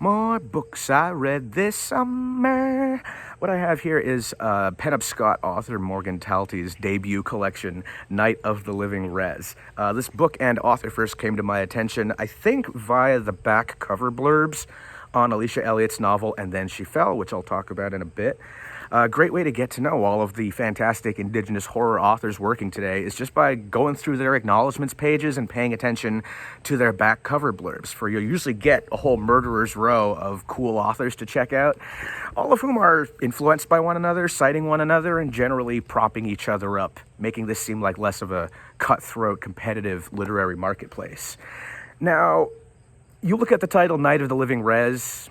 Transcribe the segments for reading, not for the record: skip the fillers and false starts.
More books I read this summer. What I have here is Penn Scott author Morgan Talty's debut collection, Night of the Living Res. This book and author first came to my attention, I think, via the back cover blurbs on Alicia Elliott's novel And Then She Fell, which I'll talk about in a bit. A great way to get to know all of the fantastic Indigenous horror authors working today is just by going through their acknowledgments pages and paying attention to their back cover blurbs, for you'll usually get a whole murderer's row of cool authors to check out, all of whom are influenced by one another, citing one another, and generally propping each other up, making this seem like less of a cutthroat, competitive literary marketplace. Now, you look at the title, Night of the Living Res,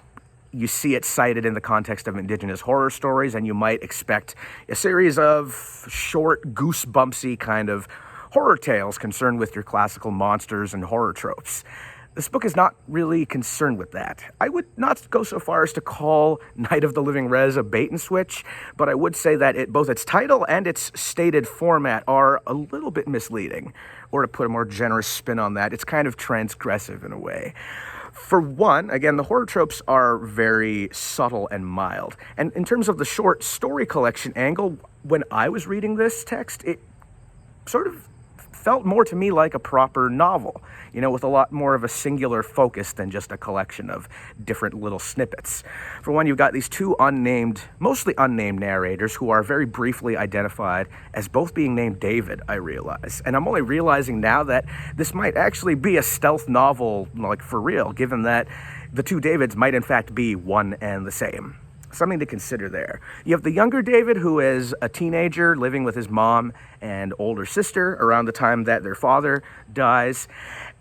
you see it cited in the context of Indigenous horror stories, and you might expect a series of short, goosebumpsy kind of horror tales concerned with your classical monsters and horror tropes. This book is not really concerned with that. I would not go so far as to call Night of the Living Res a bait and switch, but I would say that both its title and its stated format are a little bit misleading. Or to put a more generous spin on that, it's kind of transgressive in a way. For one, again, the horror tropes are very subtle and mild. And in terms of the short story collection angle, when I was reading this text, it sort of felt more to me like a proper novel, with a lot more of a singular focus than just a collection of different little snippets. For one, you've got these two mostly unnamed narrators who are very briefly identified as both being named David, I realize. And I'm only realizing now that this might actually be a stealth novel, like for real, given that the two Davids might in fact be one and the same. Something to consider there. You have the younger David, who is a teenager living with his mom and older sister around the time that their father dies,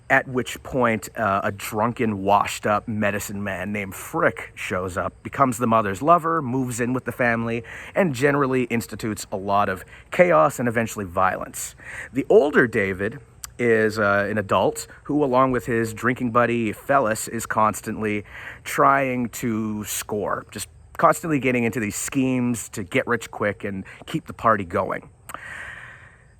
at which point a drunken, washed-up medicine man named Frick shows up, becomes the mother's lover, moves in with the family, and generally institutes a lot of chaos and eventually violence. The older David is an adult who, along with his drinking buddy Fellis, is constantly trying to score, just constantly getting into these schemes to get rich quick and keep the party going.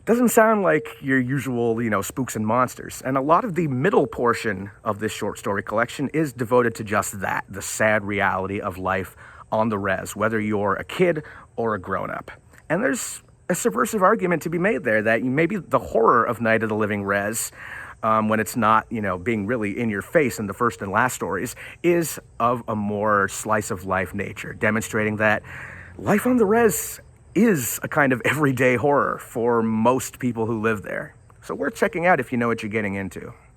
Doesn't sound like your usual, spooks and monsters. And a lot of the middle portion of this short story collection is devoted to just that, the sad reality of life on the res, whether you're a kid or a grown-up. And there's a subversive argument to be made there that maybe the horror of Night of the Living Res, when it's not, being really in your face in the first and last stories, is of a more slice of life nature, demonstrating that life on the res is a kind of everyday horror for most people who live there. So worth checking out if you know what you're getting into.